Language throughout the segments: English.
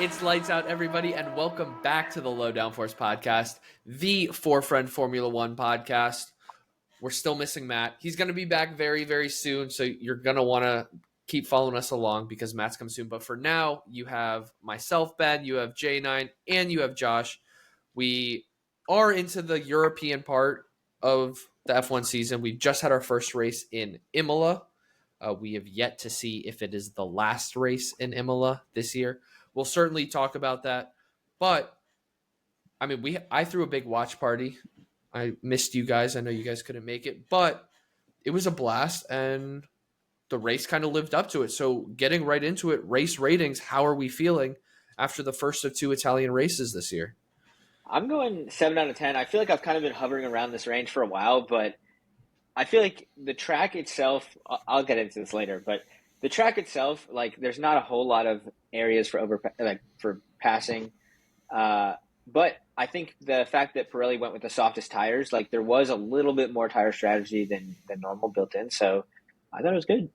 It's lights out, everybody, and welcome back to the Low Downforce podcast, the Forefront Formula One podcast. We're still missing Matt. He's going to be back very, very soon, so you're going to want to keep following us along because Matt's coming soon. But for now, you have myself, Ben, you have J9, and you have Josh. We are into the European part of the F1 season. We've just had our first race in Imola. We have yet to see if it is the last race in Imola this year. We'll certainly talk about that. But, I mean, I threw a big watch party. I missed you guys. I know you guys couldn't make it. But it was a blast, and the race kind of lived up to it. So getting right into it, race ratings, how are we feeling after the first of two Italian races this year? I'm going 7 out of 10. I feel like I've kind of been hovering around this range for a while, but I feel like the track itself, I'll get into this later, but the track itself, like there's not a whole lot of areas for passing. But I think the fact that Pirelli went with the softest tires, like there was a little bit more tire strategy than normal built in. So I thought it was good.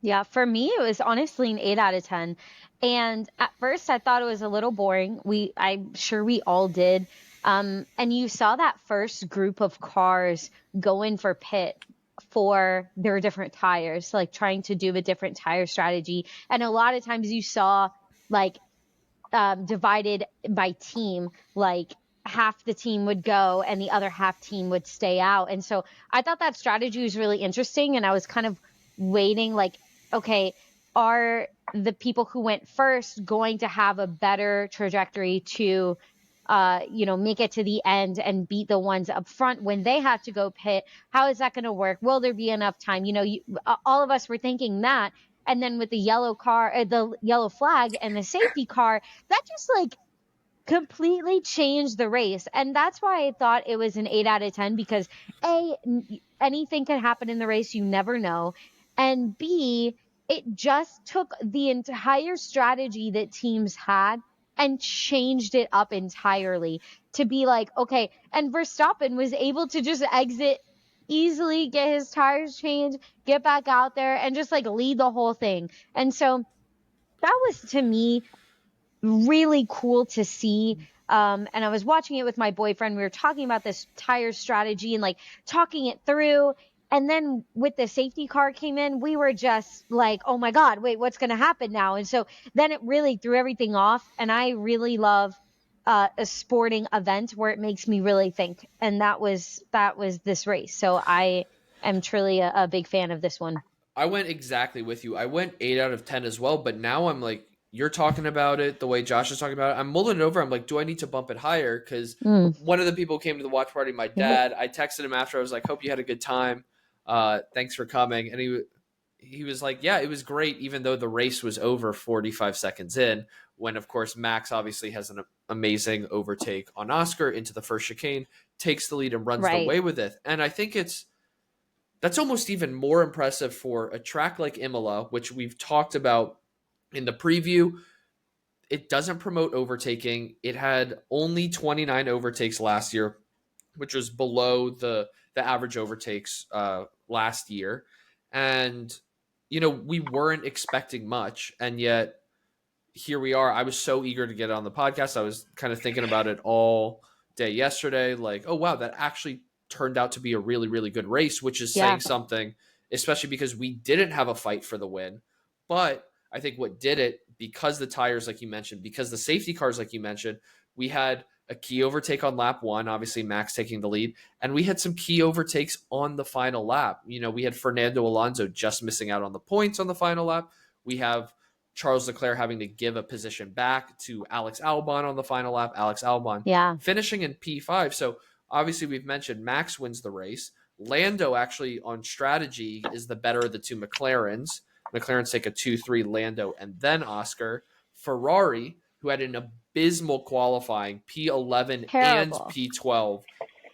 Yeah, for me, it was honestly an 8 out of 10. And at first I thought it was a little boring. I'm sure we all did. And you saw that first group of cars go in for pit for their different tires, like trying to do a different tire strategy. And a lot of times you saw like divided by team, like half the team would go and the other half team would stay out. And so I thought that strategy was really interesting. And I was kind of waiting like, okay, are the people who went first going to have a better trajectory to make it to the end and beat the ones up front when they have to go pit? How is that going to work? Will there be enough time? All of us were thinking that. And then with the yellow flag and the safety car, that just like completely changed the race. And that's why I thought it was an 8 out of 10 because anything can happen in the race. You never know. And B, it just took the entire strategy that teams had and changed it up entirely to be like, okay, and Verstappen was able to just exit easily, get his tires changed, get back out there and just like lead the whole thing. And so that was to me really cool to see. And I was watching it with my boyfriend. We were talking about this tire strategy and like talking it through. And then with the safety car came in, we were just like, oh my God, wait, what's going to happen now? And so then it really threw everything off. And I really love a sporting event where it makes me really think. And that was this race. So I am truly a big fan of this one. I went exactly with you. I went 8 out of 10 as well, but now I'm like, you're talking about it the way Josh is talking about it. I'm mulling it over. I'm like, do I need to bump it higher? Because one of the people came to the watch party, my dad. I texted him after. I was like, hope you had a good time. Thanks for coming. And he was like, yeah, it was great, even though the race was over 45 seconds in, when, of course, Max obviously has an amazing overtake on Oscar into the first chicane, takes the lead and runs the way with it. And I think that's almost even more impressive for a track like Imola, which we've talked about in the preview. It doesn't promote overtaking. It had only 29 overtakes last year, which was below the average overtakes last year. And, we weren't expecting much. And yet here we are. I was so eager to get on the podcast. I was kind of thinking about it all day yesterday. Like, oh, wow, that actually turned out to be a really, really good race, which is saying something, especially because we didn't have a fight for the win. But I think what did it, because the tires, like you mentioned, because the safety cars, like you mentioned, we had a key overtake on lap 1, obviously Max taking the lead, and we had some key overtakes on the final lap. We had Fernando Alonso just missing out on the points on the final lap. We have Charles Leclerc having to give a position back to Alex Albon on the final lap. Alex Albon finishing in P5. So obviously we've mentioned Max wins the race. Lando actually on strategy is the better of the two McLarens. McLaren's take a 2-3, Lando, and then Oscar. Ferrari, who had an abysmal qualifying, P11 and P12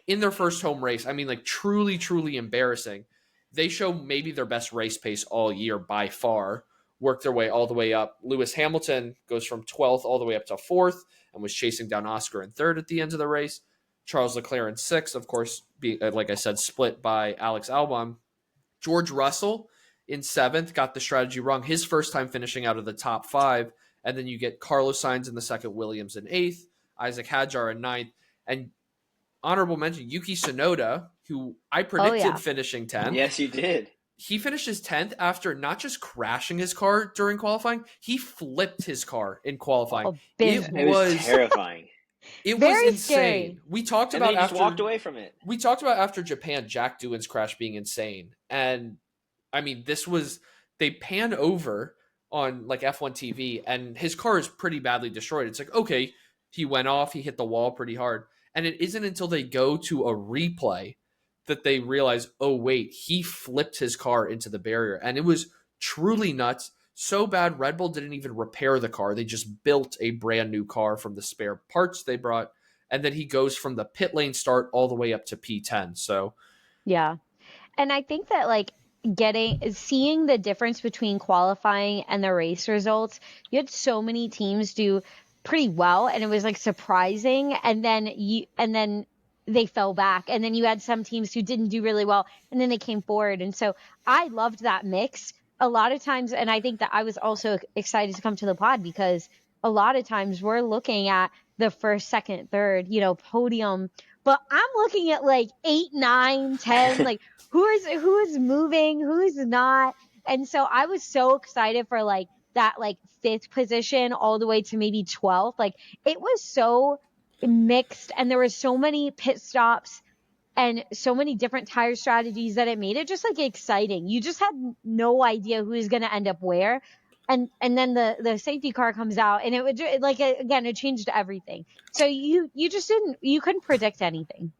in their first home race. I mean, like truly, truly embarrassing. They show maybe their best race pace all year by far, worked their way all the way up. Lewis Hamilton goes from 12th all the way up to 4th and was chasing down Oscar in 3rd at the end of the race. Charles Leclerc in 6th, of course, being, like I said, split by Alex Albon. George Russell in 7th got the strategy wrong. His first time finishing out of the top 5, And then you get Carlos Sainz in the second, Williams in eighth, Isaac Hadjar in ninth, and honorable mention Yuki Tsunoda, who I predicted finishing 10th. Yes, you did. He finishes 10th after not just crashing his car during qualifying, he flipped his car in qualifying. It was terrifying. It Very was insane. scary. We talked and about then he just after walked away from it. We talked about after Japan, Jack Doohan's crash being insane. And I mean, they pan over on like F1 TV and his car is pretty badly destroyed. It's like, okay, he went off, he hit the wall pretty hard. And it isn't until they go to a replay that they realize, oh, wait, he flipped his car into the barrier. And it was truly nuts. So bad, Red Bull didn't even repair the car. They just built a brand new car from the spare parts they brought. And then he goes from the pit lane start all the way up to P10. So, yeah. And I think that like seeing the difference between qualifying and the race results, you had so many teams do pretty well and it was like surprising. And then they fell back, and then you had some teams who didn't do really well and then they came forward. And so I loved that mix a lot of times. And I think that I was also excited to come to the pod because a lot of times we're looking at the first, second, third, podium, but I'm looking at like 8, 9, 10, like who is moving, who is not. And so I was so excited for like that, like 5th position all the way to maybe 12th. Like it was so mixed and there were so many pit stops and so many different tire strategies that it made it just like exciting. You just had no idea who is going to end up where. And then the safety car comes out and it would like, again, it changed everything. So you couldn't predict anything.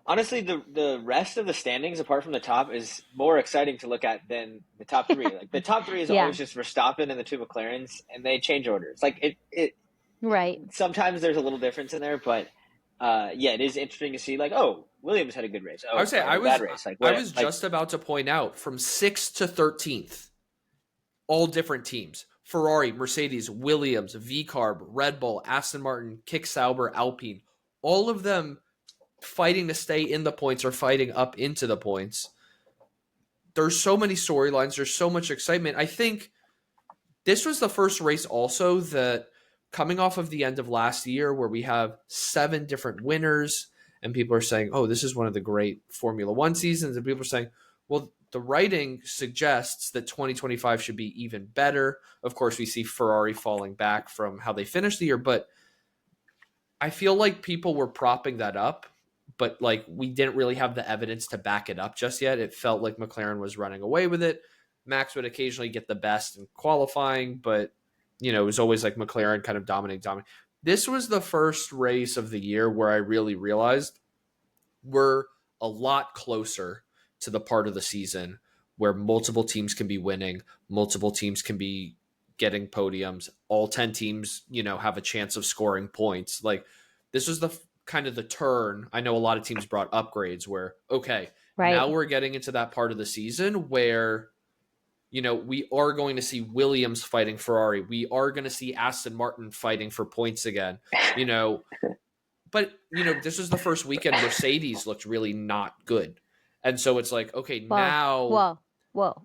Honestly, the rest of the standings, apart from the top, is more exciting to look at than the top 3. Like the top 3 is always just Verstappen and the 2 McLarens, and they change orders. Like it. Right. Sometimes there's a little difference in there, but it is interesting to see. Like, oh, Williams had a good race. Oh, I would say bad race. Like, I was just about to point out from 6th to 13th, all different teams: Ferrari, Mercedes, Williams, VCarb, Red Bull, Aston Martin, Kick Sauber, Alpine. All of them fighting to stay in the points or fighting up into the points. There's so many storylines. There's so much excitement. I think this was the first race also that coming off of the end of last year where we have 7 different winners and people are saying, oh, this is one of the great Formula One seasons. And people are saying, well, the writing suggests that 2025 should be even better. Of course, we see Ferrari falling back from how they finished the year, but I feel like people were propping that up, but like we didn't really have the evidence to back it up just yet. It felt like McLaren was running away with it. Max would occasionally get the best in qualifying, but it was always like McLaren kind of dominating. This was the first race of the year where I really realized we're a lot closer to the part of the season where multiple teams can be winning, multiple teams can be getting podiums, all 10 teams, have a chance of scoring points. Like this was the kind of the turn. I know a lot of teams brought upgrades where, okay, now we're getting into that part of the season where we are going to see Williams fighting Ferrari. We are going to see Aston Martin fighting for points again, But, this is the first weekend Mercedes looked really not good. And so it's like, okay, now. Whoa.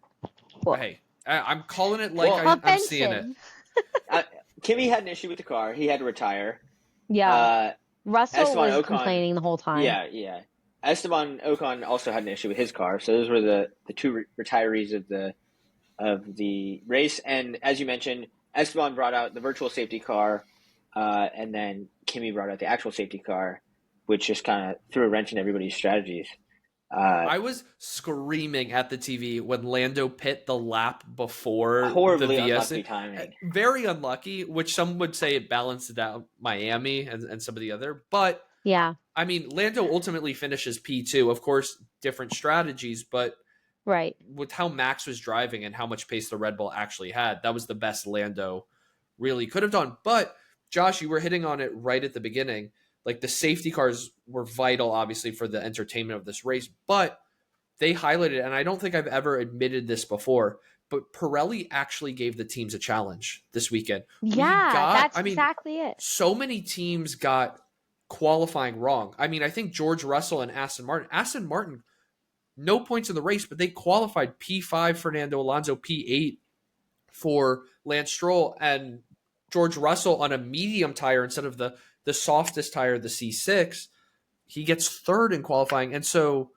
Hey, I'm calling it like I'm seeing it. Kimi had an issue with the car. He had to retire. Yeah. Russell Esteban was Ocon, complaining the whole time. Yeah. Esteban Ocon also had an issue with his car. So those were the 2 retirees of the race. And as you mentioned, Esteban brought out the virtual safety car, and then Kimi brought out the actual safety car, which just kind of threw a wrench in everybody's strategies. I was screaming at the TV when Lando pit the lap before horribly the VS. Unlucky timing. Very unlucky, which some would say it balanced out Miami and some of the other. But yeah, I mean, Lando ultimately finishes P2. Of course, different strategies, but with how Max was driving and how much pace the Red Bull actually had, that was the best Lando really could have done. But Josh, you were hitting on it right at the beginning. Like the safety cars were vital, obviously, for the entertainment of this race, but they highlighted, and I don't think I've ever admitted this before, but Pirelli actually gave the teams a challenge this weekend. Yeah, that's exactly it. So many teams got qualifying wrong. I mean, I think George Russell and Aston Martin, no points in the race, but they qualified P5 Fernando Alonso, P8 for Lance Stroll, and George Russell on a medium tire instead of the softest tire, the C6, he gets third in qualifying. And so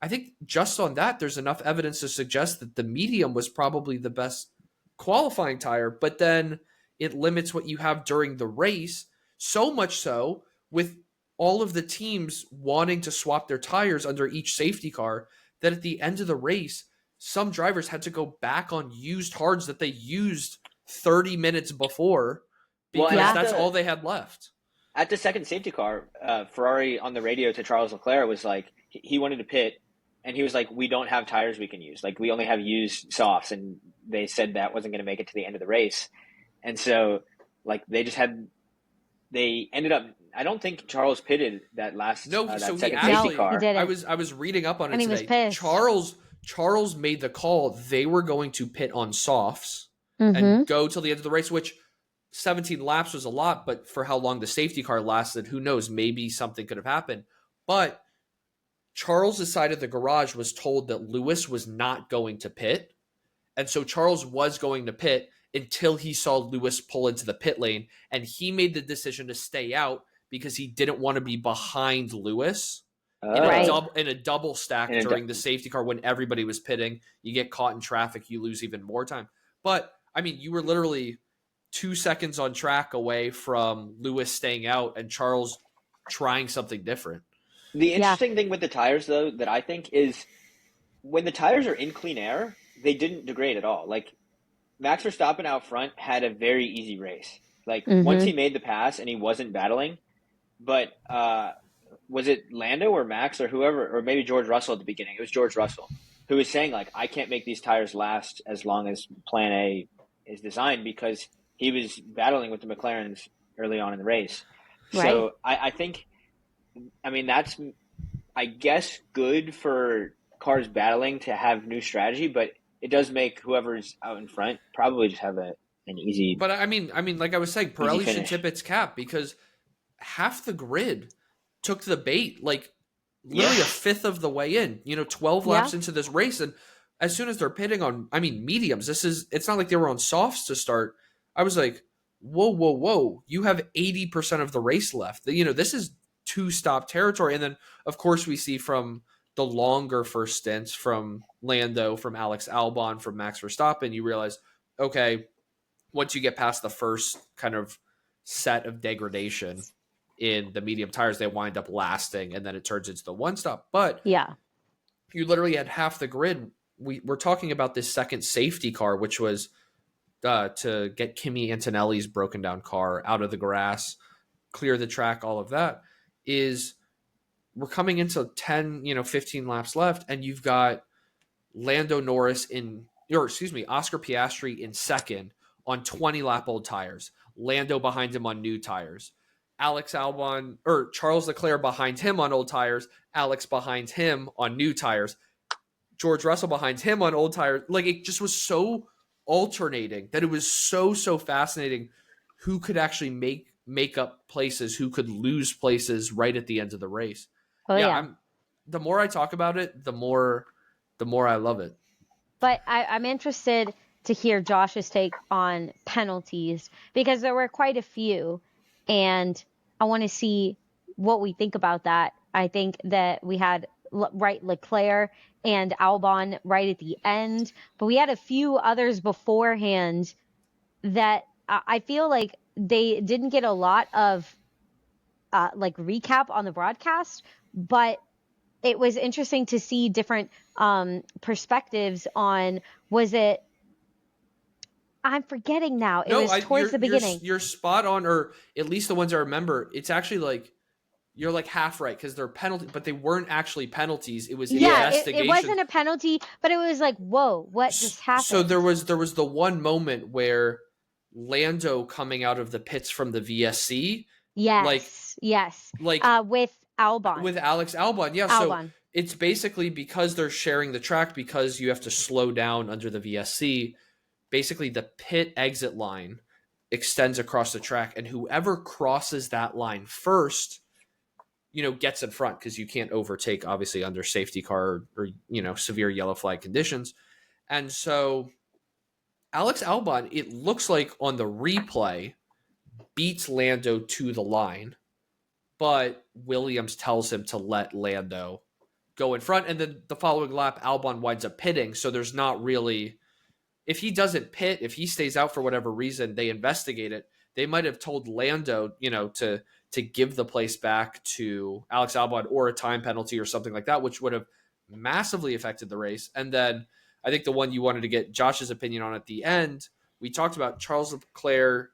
I think just on that, there's enough evidence to suggest that the medium was probably the best qualifying tire, but then it limits what you have during the race, so much so with all of the teams wanting to swap their tires under each safety car that at the end of the race, some drivers had to go back on used hards that they used 30 minutes before because Well, that's all they had left. At the second safety car, Ferrari on the radio to Charles Leclerc was like, he wanted to pit, and he was like, we don't have tires we can use. Like, we only have used softs, and they said that wasn't going to make it to the end of the race. And so, like, they ended up, I don't think Charles pitted that last that so second he safety car. He didn't. I was reading up on it And he today. was pissed. Charles made the call. They were going to pit on softs Mm-hmm. and go till the end of the race, which 17 laps was a lot, but for how long the safety car lasted, who knows? Maybe something could have happened. But Charles' side of the garage was told that Lewis was not going to pit. And so Charles was going to pit until he saw Lewis pull into the pit lane. And he made the decision to stay out because he didn't want to be behind Lewis in a double stack during the safety car when everybody was pitting. You get caught in traffic, you lose even more time. But, I mean, you were literally 2 seconds on track away from Lewis staying out and Charles trying something different. The interesting thing with the tires, though, that I think is when the tires are in clean air, they didn't degrade at all. Like, Max Verstappen out front had a very easy race. Like, once he made the pass and he wasn't battling, but was it Lando or Max or whoever, or maybe George Russell at the beginning? It was George Russell who was saying, like, I can't make these tires last as long as Plan A is designed because he was battling with the McLarens early on in the race. Right. So I think, I mean, that's, I guess, good for cars battling to have new strategy, but it does make whoever's out in front probably just have an easy. But I mean, like I was saying, Pirelli should tip its cap because half the grid took the bait, like literally a fifth of the way in. 12 laps into this race, and as soon as they're pitting on, mediums, it's not like they were on softs to start. I was like, whoa, you have 80% of the race left. This is 2-stop territory. And then, of course, we see from the longer first stints from Lando, from Alex Albon, from Max Verstappen, you realize, okay, once you get past the first kind of set of degradation in the medium tires, they wind up lasting, and then it turns into the one-stop. But you literally had half the grid. We're talking about this second safety car, which was to get Kimi Antonelli's broken down car out of the grass, clear the track, all of that. We're coming into 10, 15 laps left, and you've got Oscar Piastri in second on 20-lap old tires. Lando behind him on new tires. Charles Leclerc behind him on old tires. Alex behind him on new tires. George Russell behind him on old tires. Like, it just was so alternating that it was so fascinating who could actually make up places, who could lose places right at the end of the race. The more I talk about it, the more I love it. But I'm interested to hear Josh's take on penalties because there were quite a few, and I want to see what we think about that. I think that we had Leclerc and Albon right at the end, but we had a few others beforehand that I feel like they didn't get a lot of recap on the broadcast, but it was interesting to see different perspectives on, was it, I'm forgetting now. It was towards the beginning. You're spot on, or at least the ones I remember. It's actually like, you're like half right because they're penalties, but they weren't actually penalties. It was investigation. It wasn't a penalty, but it was like, whoa, what just happened? So there was the one moment where Lando coming out of the pits from the VSC. Yes. With Albon. With Alex Albon. Yeah. Albon. So it's basically because they're sharing the track, because you have to slow down under the VSC. Basically, the pit exit line extends across the track, and whoever crosses that line first, gets in front, because you can't overtake, obviously, under safety car or severe yellow flag conditions. And so Alex Albon, it looks like on the replay, beats Lando to the line, but Williams tells him to let Lando go in front. And then the following lap, Albon winds up pitting. So there's not really, if he doesn't pit, if he stays out for whatever reason, they investigate it. They might have told Lando, to give the place back to Alex Albon or a time penalty or something like that, which would have massively affected the race. And then I think the one you wanted to get Josh's opinion on at the end, we talked about Charles Leclerc,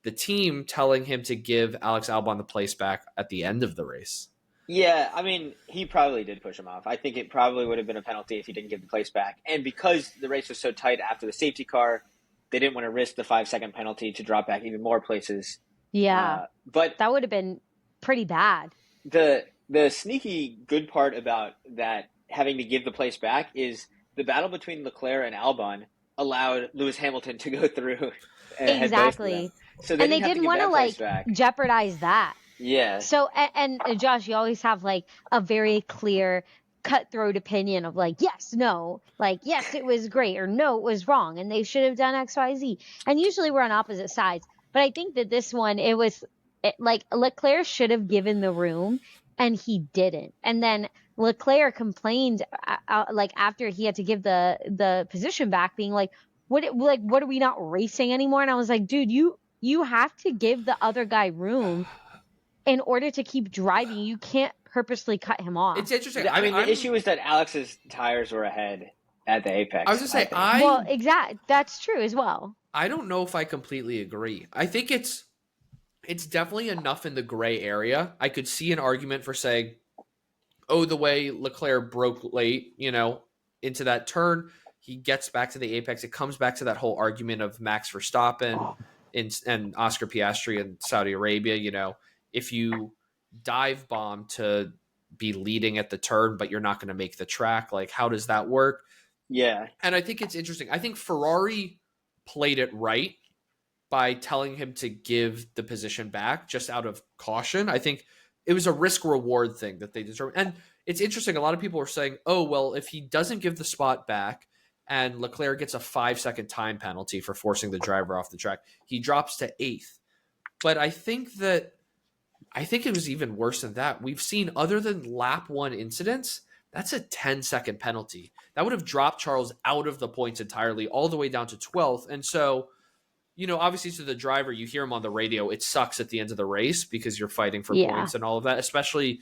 the team telling him to give Alex Albon the place back at the end of the race. Yeah, I mean, he probably did push him off. I think it probably would have been a penalty if he didn't give the place back. And because the race was so tight after the safety car, they didn't want to risk the 5-second penalty to drop back even more places. Yeah. But that would have been pretty bad. The sneaky good part about that having to give the place back is the battle between Leclerc and Albon allowed Lewis Hamilton to go through. Exactly. So they didn't want to jeopardize that. Yeah. So, and Josh, you always have like a very clear cutthroat opinion of like, yes, no, like, yes, it was great, or no, it was wrong, and they should have done X, Y, Z. And usually we're on opposite sides. But I think that this one, like Leclerc should have given the room and he didn't. And then Leclerc complained like after he had to give the position back, being like, what are we not racing anymore? And I was like, dude, you have to give the other guy room in order to keep driving. You can't purposely cut him off. It's interesting. I mean, the issue is that Alex's tires were ahead at the apex. I was going to say, well, exactly. That's true as well. I don't know if I completely agree. I think it's definitely enough in the gray area. I could see an argument for saying, oh, the way Leclerc broke late, into that turn, he gets back to the apex. It comes back to that whole argument of Max Verstappen and Oscar Piastri in Saudi Arabia. If you dive bomb to be leading at the turn, but you're not going to make the track, like, how does that work? Yeah. And I think it's interesting. I think Ferrari played it right by telling him to give the position back just out of caution. I think it was a risk reward thing that they determined. And it's interesting. A lot of people are saying, oh, well, if he doesn't give the spot back and Leclerc gets a 5-second time penalty for forcing the driver off the track, he drops to 8th. But I think it was even worse than that. We've seen, other than lap 1 incidents, that's a 10-second penalty. That would have dropped Charles out of the points entirely, all the way down to 12th. And so, obviously to the driver, you hear him on the radio, it sucks at the end of the race because you're fighting for points and all of that, especially,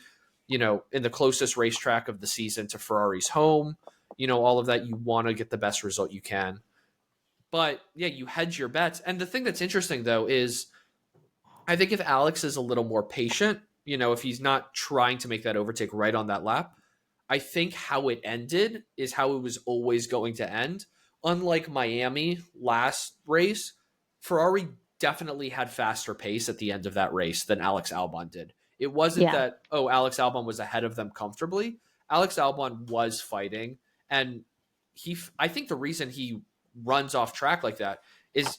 in the closest racetrack of the season to Ferrari's home, all of that, you want to get the best result you can. But yeah, you hedge your bets. And the thing that's interesting though is, I think if Alex is a little more patient, if he's not trying to make that overtake right on that lap, I think how it ended is how it was always going to end. Unlike Miami last race, Ferrari definitely had faster pace at the end of that race than Alex Albon did. It wasn't that, Alex Albon was ahead of them comfortably. Alex Albon was fighting. And I think the reason he runs off track like that is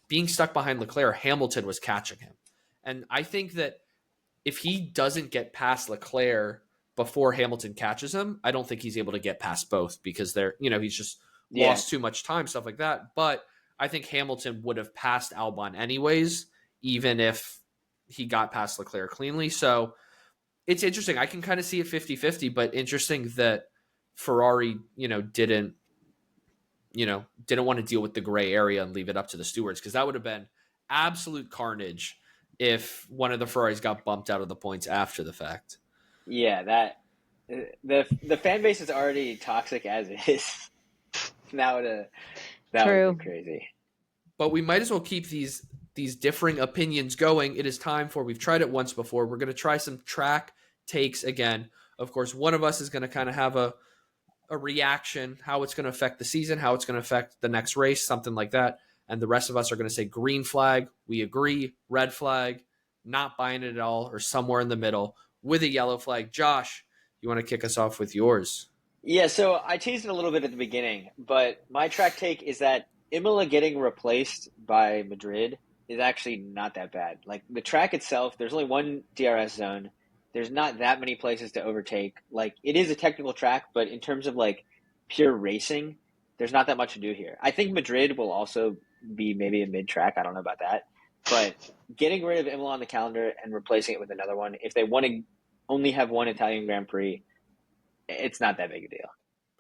being stuck behind Leclerc, Hamilton was catching him. And I think that if he doesn't get past Leclerc before Hamilton catches him, I don't think he's able to get past both because he's just lost too much time, stuff like that. But I think Hamilton would have passed Albon anyways, even if he got past Leclerc cleanly. So it's interesting. I can kind of see it 50-50, but interesting that Ferrari, didn't want to deal with the gray area and leave it up to the stewards, because that would have been absolute carnage if one of the Ferraris got bumped out of the points after the fact. Yeah, that the fan base is already toxic as is. That would be crazy. But we might as well keep these differing opinions going. It is time for, we've tried it once before, we're going to try some track takes again. Of course, one of us is going to kind of have a reaction, how it's going to affect the season, how it's going to affect the next race, something like that. And the rest of us are going to say green flag, we agree, red flag, not buying it at all, or somewhere in the middle with a yellow flag. Josh, you want to kick us off with yours? Yeah, so I teased it a little bit at the beginning, but my track take is that Imola getting replaced by Madrid is actually not that bad. Like, the track itself, there's only one DRS zone. There's not that many places to overtake. Like, it is a technical track, but in terms of, like, pure racing, there's not that much to do here. I think Madrid will also be maybe a mid-track. I don't know about that. but getting rid of Imola on the calendar and replacing it with another one, if they want to only have one Italian Grand Prix, it's not that big a deal.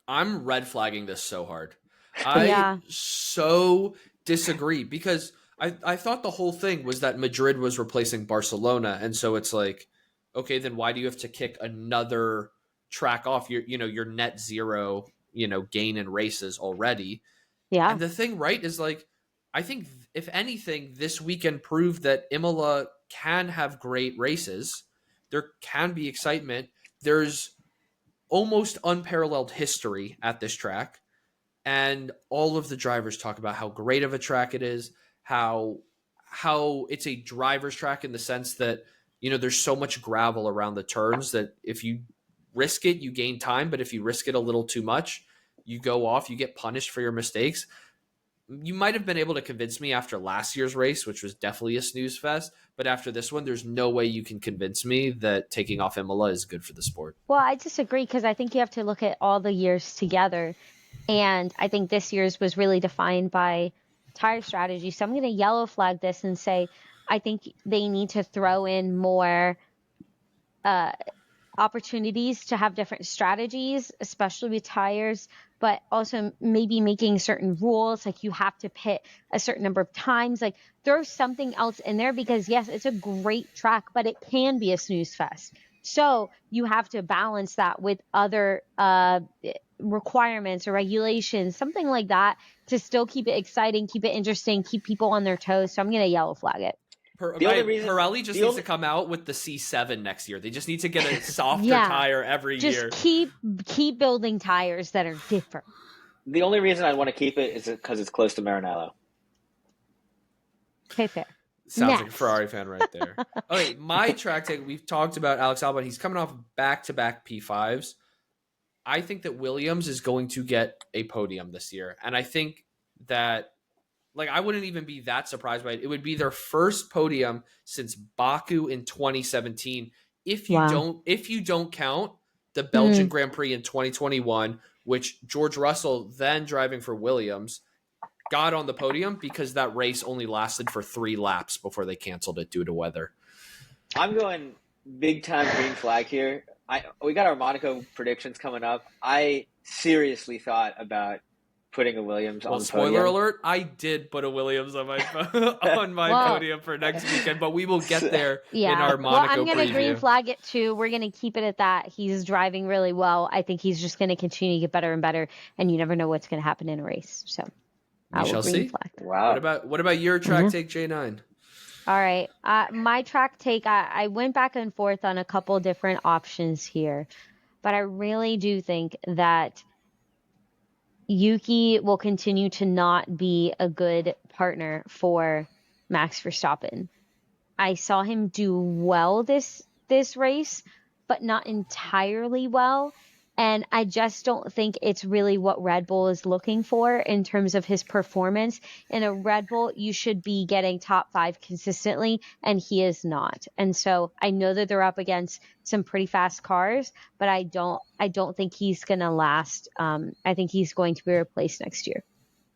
I'm red flagging this so hard. I Yeah. so disagree because I thought the whole thing was that Madrid was replacing Barcelona. And so it's like, okay, then why do you have to kick another track off? Your net zero, gain in races already. Yeah. And the thing, right, is like, I think if anything, this weekend proved that Imola can have great races. There can be excitement. There's almost unparalleled history at this track. And all of the drivers talk about how great of a track it is, how it's a driver's track in the sense that, there's so much gravel around the turns that if you risk it, you gain time. But if you risk it a little too much, you go off, you get punished for your mistakes. You might have been able to convince me after last year's race, which was definitely a snooze fest. But after this one, there's no way you can convince me that taking off Imola is good for the sport. Well, I disagree because I think you have to look at all the years together. And I think this year's was really defined by tire strategy. So I'm going to yellow flag this and say I think they need to throw in more opportunities to have different strategies, especially with tires, but also maybe making certain rules, like you have to pit a certain number of times, like throw something else in there, because yes, it's a great track, but it can be a snooze fest. So you have to balance that with other requirements or regulations, something like that, to still keep it exciting, keep it interesting, keep people on their toes. So I'm going to yellow flag it. Pirelli just needs to come out with the C7 next year. They just need to get a softer tire every year. Just keep building tires that are different. The only reason I want to keep it is because it's close to Maranello. Okay, fair. Sounds like a Ferrari fan right there. Okay, my track take, we've talked about Alex Albon. He's coming off back-to-back P5s. I think that Williams is going to get a podium this year. And I think that, I wouldn't even be that surprised by it. It would be their first podium since Baku in 2017. If you don't count the Belgian Grand Prix in 2021, which George Russell, then driving for Williams, got on the podium because that race only lasted for 3 laps before they canceled it due to weather. I'm going big time green flag here. We got our Monaco predictions coming up. I seriously thought about putting a Williams on the podium. Spoiler alert, I did put a Williams on my podium for next weekend, but we will get there in our Monaco I'm going to preview. green flag it too. We're going to keep it at that. He's driving really well. I think he's just going to continue to get better and better, and you never know what's going to happen in a race. So we shall see. Flag. Wow. What about your track take, J9? All right. My track take, I went back and forth on a couple different options here, but I really do think that Yuki will continue to not be a good partner for Max Verstappen. I saw him do well this race, but not entirely well. And I just don't think it's really what Red Bull is looking for in terms of his performance. In a Red Bull, you should be getting top 5 consistently, and he is not. And so I know that they're up against some pretty fast cars, but I don't think he's going to last. I think he's going to be replaced next year.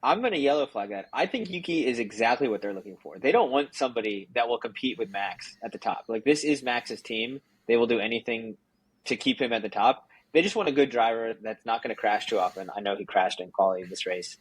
I'm going to yellow flag that. I think Yuki is exactly what they're looking for. They don't want somebody that will compete with Max at the top. This is Max's team. They will do anything to keep him at the top. They just want a good driver that's not going to crash too often. I know he crashed in quality this race.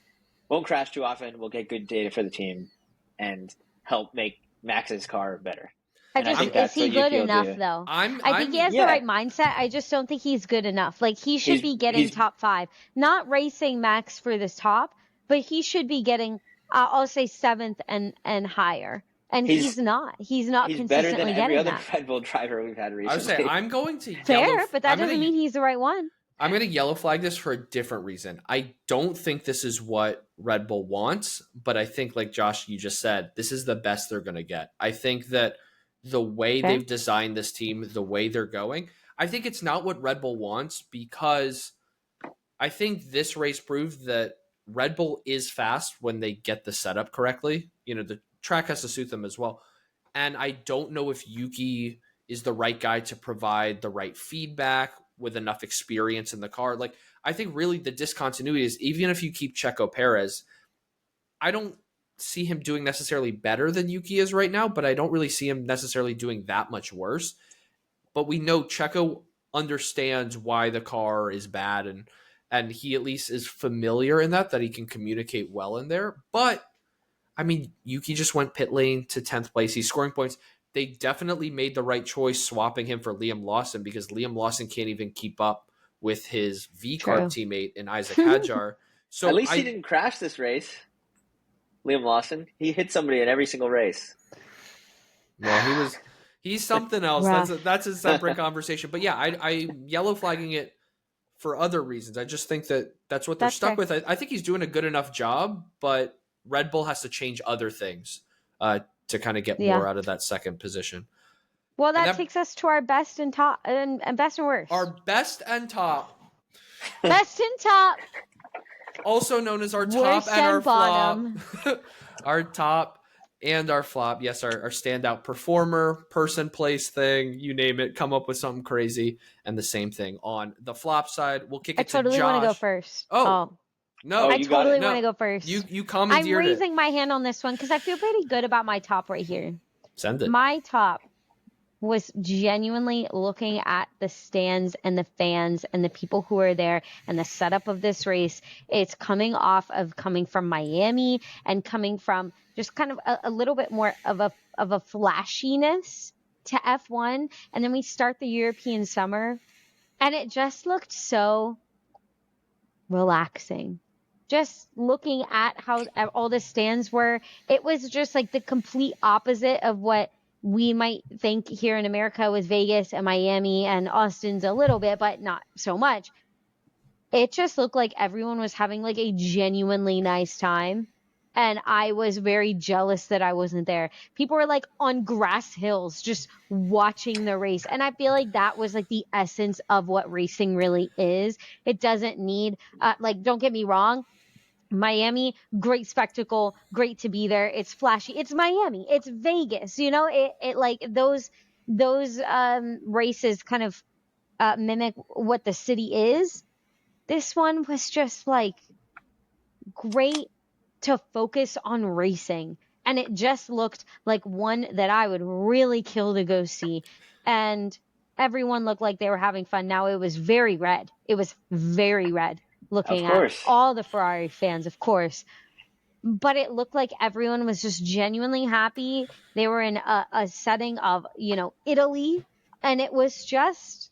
Won't crash too often. We'll get good data for the team and help make Max's car better. Is he good enough, though? I think he has the right mindset. I just don't think he's good enough. He should be getting top 5. Not racing Max for this top, but he should be getting, I'll say 7th and higher. And he's not. He's consistently better than every other that. Red Bull driver we've had recently. I would say I'm going to fair, but that doesn't mean he's the right one. I'm going to yellow flag this for a different reason. I don't think this is what Red Bull wants, but I think, like Josh, you just said, this is the best they're going to get. I think that the way they've designed this team, the way they're going, I think it's not what Red Bull wants, because I think this race proved that Red Bull is fast when they get the setup correctly. The track has to suit them as well. And I don't know if Yuki is the right guy to provide the right feedback with enough experience in the car. I think really the discontinuity is, even if you keep Checo Perez, I don't see him doing necessarily better than Yuki is right now, but I don't really see him necessarily doing that much worse. But we know Checo understands why the car is bad, and he at least is familiar in that he can communicate well in there. But I mean, Yuki just went pit lane to 10th place. He's scoring points. They definitely made the right choice swapping him for Liam Lawson, because Liam Lawson can't even keep up with his V-Carb teammate in Isaac Hadjar. So at least he didn't crash this race. Liam Lawson, he hit somebody in every single race. Well, he's something else. That's a separate conversation. But yeah, I yellow flagging it for other reasons. I just think that's what they're stuck with. I think he's doing a good enough job, but Red Bull has to change other things to kind of get more out of that second position. Well, that takes us to our best and top and best and worst. Our best and top. Best and top. Also known as our top and our bottom. Flop. Our top and our flop. Yes, our standout performer, person, place, thing, you name it. Come up with something crazy. And the same thing on the flop side. We'll kick it to Josh. I totally want to go first. Oh. No, I totally want to go first. You commandeered I'm raising my hand on this one because I feel pretty good about my top right here. Send it. My top was genuinely looking at the stands and the fans and the people who are there and the setup of this race. It's coming from Miami and coming from just kind of a little bit more of a flashiness to F1. And then we start the European summer and it just looked so relaxing. Just looking at how all the stands were, it was just like the complete opposite of what we might think here in America with Vegas and Miami and Austin's a little bit, but not so much. It just looked like everyone was having like a genuinely nice time. And I was very jealous that I wasn't there. People were like on grass hills just watching the race. And I feel like that was like the essence of what racing really is. It doesn't need, don't get me wrong. Miami, great spectacle, great to be there. It's flashy. It's Miami. It's Vegas. You know, it like those races kind of mimic what the city is. This one was just like great to focus on racing. And it just looked like one that I would really kill to go see. And everyone looked like they were having fun. Now it was very red. It was very red. Looking at all the Ferrari fans, of course. But it looked like everyone was just genuinely happy. They were in a setting of, Italy. And it was just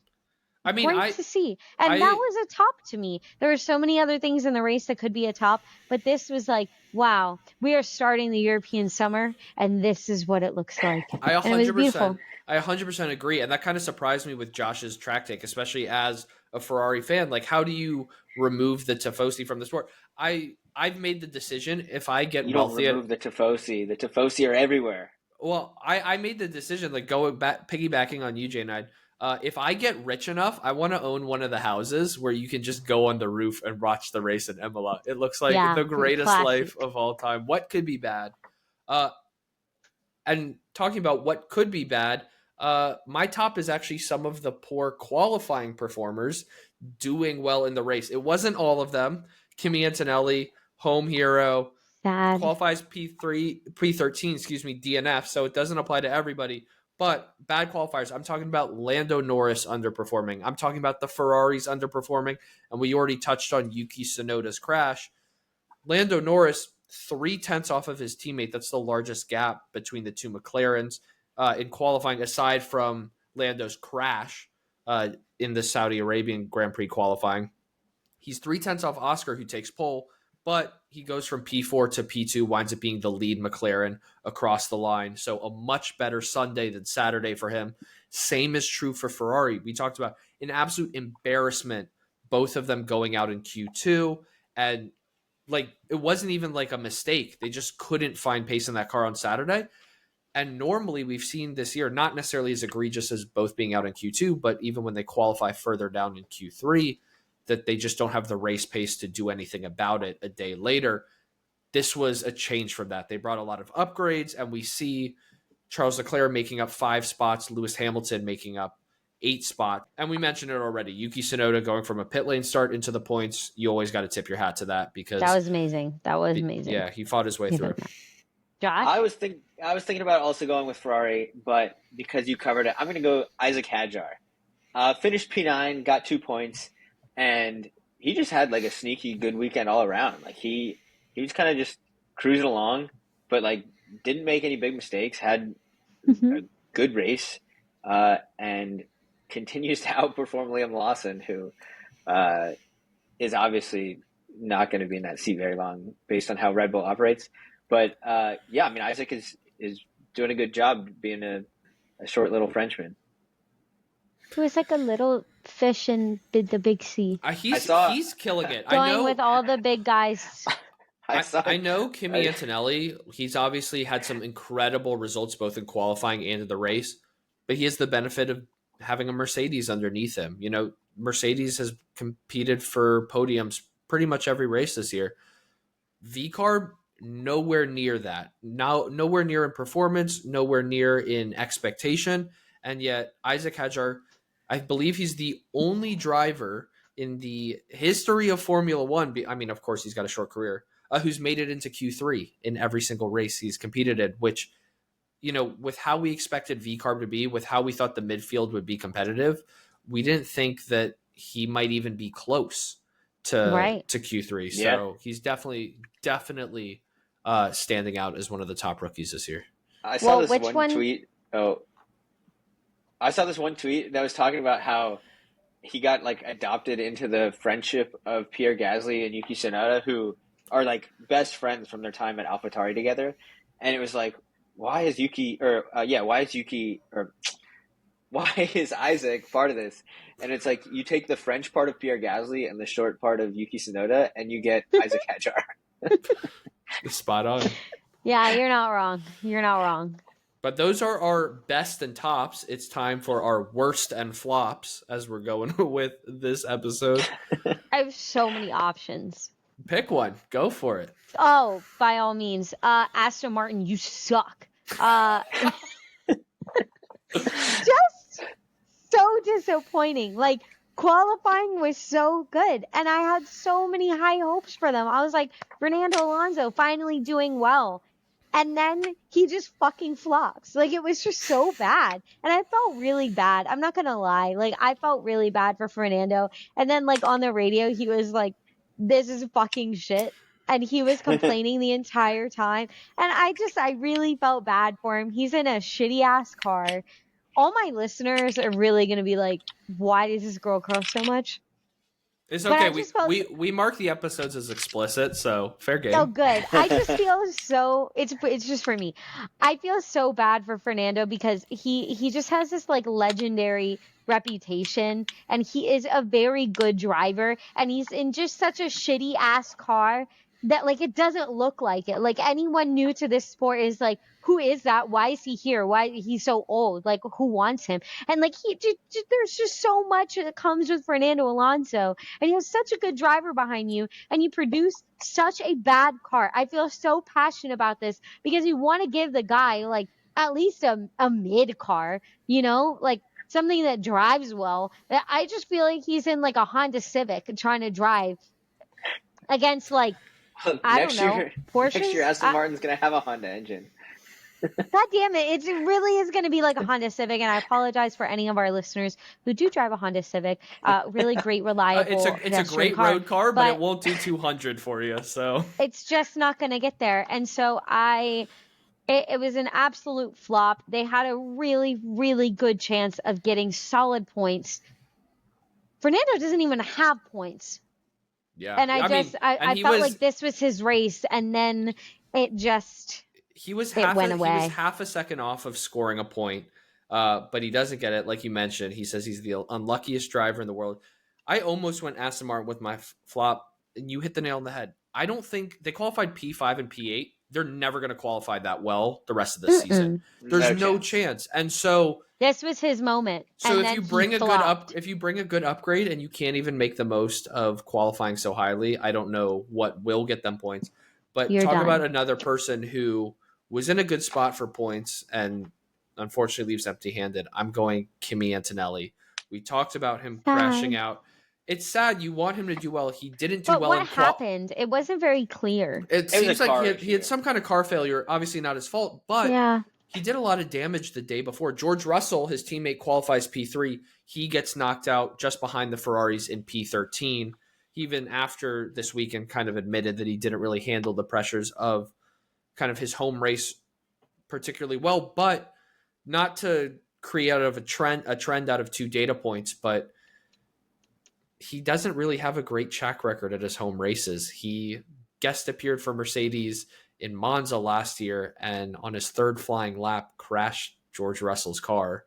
great to see. And that was a top to me. There were so many other things in the race that could be a top. But this was like, wow, we are starting the European summer. And this is what it looks like. I 100%, and it was beautiful. I 100% agree. And that kind of surprised me with Josh's track take, especially as a Ferrari fan. Like, how do you remove the Tifosi from the sport? I've made the decision, if I get wealthy... You don't remove the Tifosi. The Tifosi are everywhere. Well, I made the decision, like going back, piggybacking on you, J9. If I get rich enough, I want to own one of the houses where you can just go on the roof and watch the race in Imola. It looks like the greatest life of all time. What could be bad? And talking about what could be bad, my top is actually some of the poor qualifying performers doing well in the race. It wasn't all of them. Kimi Antonelli, home hero, qualifies P13, DNF, so it doesn't apply to everybody. But bad qualifiers, I'm talking about Lando Norris underperforming. I'm talking about the Ferraris underperforming, and we already touched on Yuki Tsunoda's crash. Lando Norris, 0.3 off of his teammate. That's the largest gap between the two McLarens in qualifying, aside from Lando's crash in the Saudi Arabian Grand Prix qualifying. He's 0.3 off Oscar, who takes pole, but he goes from P4 to P2, winds up being the lead McLaren across the line. So a much better Sunday than Saturday for him. Same is true for Ferrari. We talked about an absolute embarrassment, both of them going out in Q2. And like, it wasn't even like a mistake. They just couldn't find pace in that car on Saturday. And normally we've seen this year, not necessarily as egregious as both being out in Q2, but even when they qualify further down in Q3, that they just don't have the race pace to do anything about it a day later. This was a change from that. They brought a lot of upgrades, and we see Charles Leclerc making up 5 spots, Lewis Hamilton making up 8 spots. And we mentioned it already. Yuki Tsunoda going from a pit lane start into the points. You always got to tip your hat to that, because that was amazing. Yeah, he fought his way through. Josh? I was thinking about also going with Ferrari, but because you covered it, I'm going to go Isaac Hadjar. Finished P9, got 2 points, and he just had like a sneaky good weekend all around. Like he was kind of just cruising along, but like didn't make any big mistakes. Had Mm-hmm. a good race, and continues to outperform Liam Lawson, who is obviously not going to be in that seat very long based on how Red Bull operates. But yeah, I mean Isaac is doing a good job being a short little Frenchman. It was like a little fish in the big sea. I saw He's killing it. I Going know. with all the big guys. I saw I know Kimi Antonelli. He's obviously had some incredible results both in qualifying and in the race, but he has the benefit of having a Mercedes underneath him. You know, Mercedes has competed for podiums pretty much every race this year. VCarb, nowhere near that. Now, nowhere near in performance, nowhere near in expectation, and yet Isaac Hadjar, I believe he's the only driver in the history of Formula One. I mean, of course, he's got a short career, who's made it into Q3 in every single race he's competed in, which, you know, with how we expected VCarb to be, with how we thought the midfield would be competitive, we didn't think that he might even be close Right. to Q3. Yeah. So he's definitely standing out as one of the top rookies this year. I saw Well, this which one one? tweet. Oh, I saw this one tweet that was talking about how he got like adopted into the friendship of Pierre Gasly and Yuki Tsunoda, who are like best friends from their time at AlphaTauri together. And it was like, why is Yuki or why is Yuki or why is Isaac part of this? And it's like you take the French part of Pierre Gasly and the short part of Yuki Tsunoda, and you get Isaac Hadjar. Spot on. Yeah, you're not wrong. You're not wrong. But those are our best and tops. It's time for our worst and flops as we're going with this episode. I have so many options. Pick one. Go for it. Oh, by all means. Aston Martin, you suck. Just so disappointing. Like, qualifying was so good, and I had so many high hopes for them. I was like, Fernando Alonso finally doing well. And then he just fucking flops. Like, it was just so bad. And I felt really bad. I'm not gonna lie. Like, I felt really bad for Fernando. And then, like, on the radio, he was like, this is fucking shit. And he was complaining the entire time. And I really felt bad for him. He's in a shitty ass car. All my listeners are really gonna be like, why does this girl curse so much? It's But okay. I just felt We mark the episodes as explicit, so fair game. so good. I just feel so it's just for me. I feel so bad for Fernando because he just has this like legendary reputation, and he is a very good driver, and he's in just such a shitty ass car that like it doesn't look like it. Like anyone new to this sport is like, who is that? Why is he here? Why he's so old? Like who wants him? And like there's just so much that comes with Fernando Alonso, and he has such a good driver behind you, and you produce such a bad car. I feel so passionate about this because you want to give the guy like at least a mid car, you know, like something that drives well. I just feel like he's in like a Honda Civic trying to drive against like, I don't know, Next year, Porsches. Aston Martin's gonna have a Honda engine. God damn it. It really is going to be like a Honda Civic. And I apologize for any of our listeners who do drive a Honda Civic. Really great, reliable. It's a great road car, but it won't do 200 for you. So it's just not going to get there. And so it was an absolute flop. They had a really, really good chance of getting solid points. Fernando doesn't even have points. yeah. And I felt like this was his race. And then it just... He was went away. He was half a second off of scoring a point, but he doesn't get it. Like you mentioned, he says he's the unluckiest driver in the world. I almost went Aston Martin with my flop, and you hit the nail on the head. I don't think they qualified P5 and P8. They're never going to qualify that well the rest of the season. There's no chance. And so this was his moment. So if you bring a good upgrade and you can't even make the most of qualifying so highly, I don't know what will get them points. But You're done. about another person who was in a good spot for points and unfortunately leaves empty-handed. I'm going Kimi Antonelli. We talked about him crashing out it's sad. You want him to do well. He didn't do But well what in happened? It wasn't very clear. It It was a seems like car he had issue. some kind of car failure. Obviously not his fault, but Yeah. he did a lot of damage the day before. George Russell, his teammate, qualifies P3. He gets knocked out just behind the Ferraris in P13. He, even after this weekend, kind of admitted that he didn't really handle the pressures of kind of his home race particularly well, but not to create out of a trend out of 2 data points, but he doesn't really have a great track record at his home races. He guest appeared for Mercedes in Monza last year, and on his 3rd flying lap crashed George Russell's car.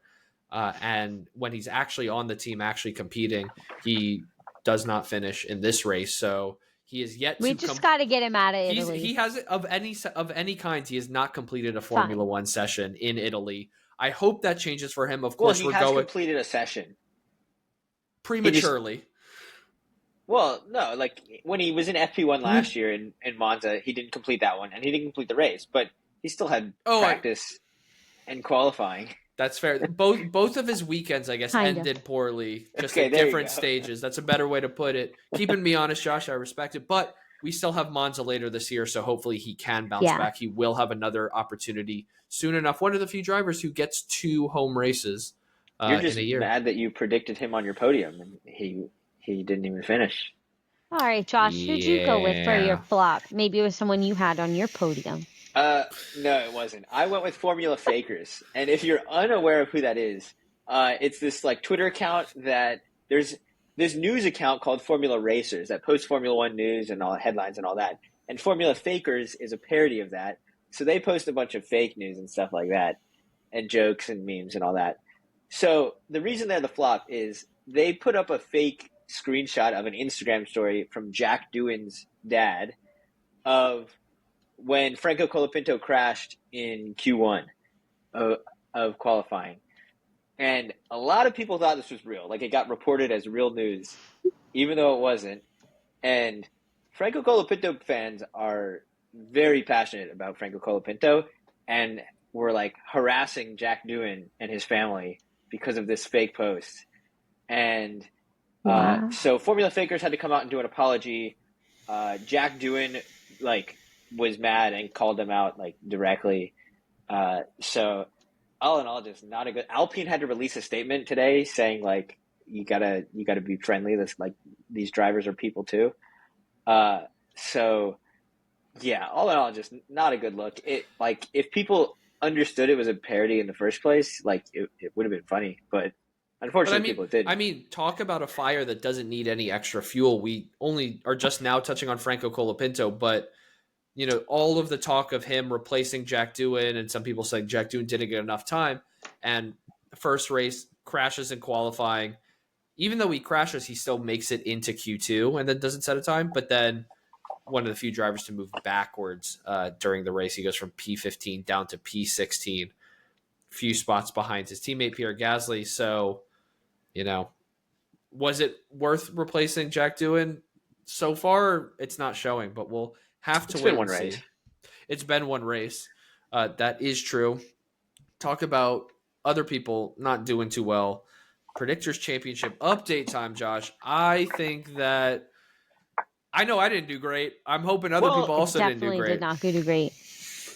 And when he's actually on the team, actually competing, he does not finish in this race. So he is yet to. We just got to get him out of Italy. He has of any kind. He has not completed a Formula One session in Italy. I hope that changes for him. Of course, he has completed a session prematurely. Well, no, like when he was in FP1 last year in Monza, he didn't complete that one, and he didn't complete the race, but he still had practice and qualifying. That's fair. Both of his weekends, I guess, ended poorly, just at different stages. That's a better way to put it. Keeping me honest, Josh, I respect it, but we still have Monza later this year, so hopefully he can bounce back. He will have another opportunity soon enough. One of the few drivers who gets 2 home races You're just in a year. Mad that you predicted him on your podium, and he didn't even finish. All right, Josh, who'd you go with for your flop? Maybe it was someone you had on your podium. No, it wasn't. I went with Formula Fakers, and if you're unaware of who that is, it's this like Twitter account that there's this news account called Formula Racers that posts Formula One news and all headlines and all that. And Formula Fakers is a parody of that. So they post a bunch of fake news and stuff like that, and jokes and memes and all that. So the reason they're the flop is they put up a fake screenshot of an Instagram story from Jack Doohan's dad of when Franco Colapinto crashed in Q1 of qualifying. And a lot of people thought this was real. Like, it got reported as real news, even though it wasn't. And Franco Colapinto fans are very passionate about Franco Colapinto and were, like, harassing Jack Doohan and his family because of this fake post. And so Formula Fakers had to come out and do an apology. Jack Doohan, like, was mad and called them out, like, directly. So all in all, just not a good. Alpine had to release a statement today saying, like, you gotta be friendly. This, like, these drivers are people too. So yeah, all in all, just not a good look. It, like, if people understood it was a parody in the first place, like, it would have been funny, but unfortunately, people didn't. I mean, talk about a fire that doesn't need any extra fuel. We only are just now touching on Franco Colapinto, but you know, all of the talk of him replacing Jack Doohan, and some people saying Jack Doohan didn't get enough time, and the first race crashes in qualifying. Even though he crashes, he still makes it into Q2 and then doesn't set a time. But then one of the few drivers to move backwards during the race. He goes from P15 down to P16, few spots behind his teammate Pierre Gasly. So, you know, was it worth replacing Jack Doohan? So far, it's not showing, but we'll have to wait and see. It's been one race. That is true. Talk about other people not doing too well. Predictors Championship update time, Josh. I think that I know I didn't do great. I'm hoping other people also didn't do great. Definitely did not do great.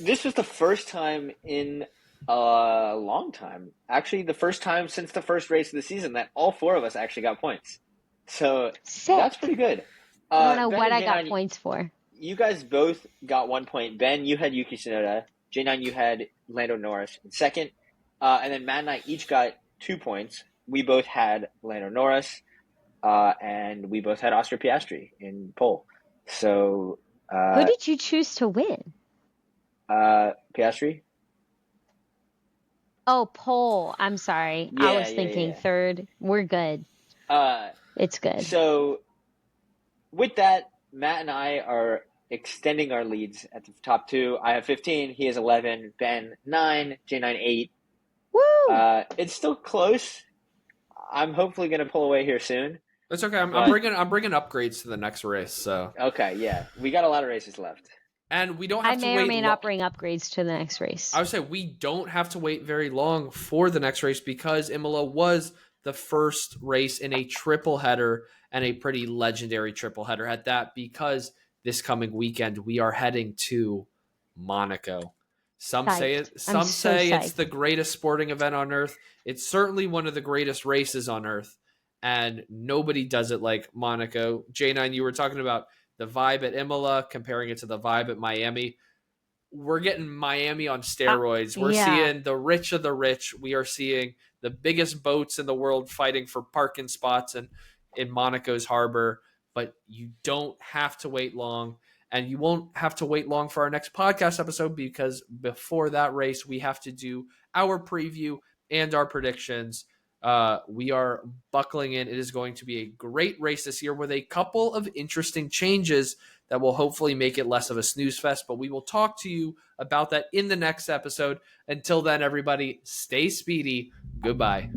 This was the first time in a long time. Actually, the first time since the first race of the season that all 4 of us actually got points. So that's pretty good. I don't know what I got points for. You guys both got 1 point. Ben, you had Yuki Tsunoda. J9, you had Lando Norris in second. And then Matt and I each got 2 points. We both had Lando Norris, and we both had Oscar Piastri in pole. So who did you choose to win? Piastri. Oh, pole. I'm sorry. I was thinking third. We're good. It's good. So with that, Matt and I are extending our leads at the top 2. I have 15. He has 11. Ben 9. J9 8. Woo! It's still close. I'm hopefully going to pull away here soon. That's okay. I'm bringing upgrades to the next race. So okay, yeah, we got a lot of races left, and we don't have to wait. I may or may not bring upgrades to the next race. I would say we don't have to wait very long for the next race because Imola was the first race in a triple header, and a pretty legendary triple header at that, because this coming weekend we are heading to Monaco. Some say it's the greatest sporting event on earth. It's certainly one of the greatest races on earth, and nobody does it like Monaco. J9, you were talking about the vibe at Imola, comparing it to the vibe at Miami. We're getting Miami on steroids. We're seeing the rich of the rich. We are seeing the biggest boats in the world fighting for parking spots in Monaco's harbor. But you don't have to wait long. And you won't have to wait long for our next podcast episode, because before that race, we have to do our preview and our predictions. We are buckling in. It is going to be a great race this year with a couple of interesting changes that will hopefully make it less of a snooze fest. But we will talk to you about that in the next episode. Until then, everybody, stay speedy. Goodbye.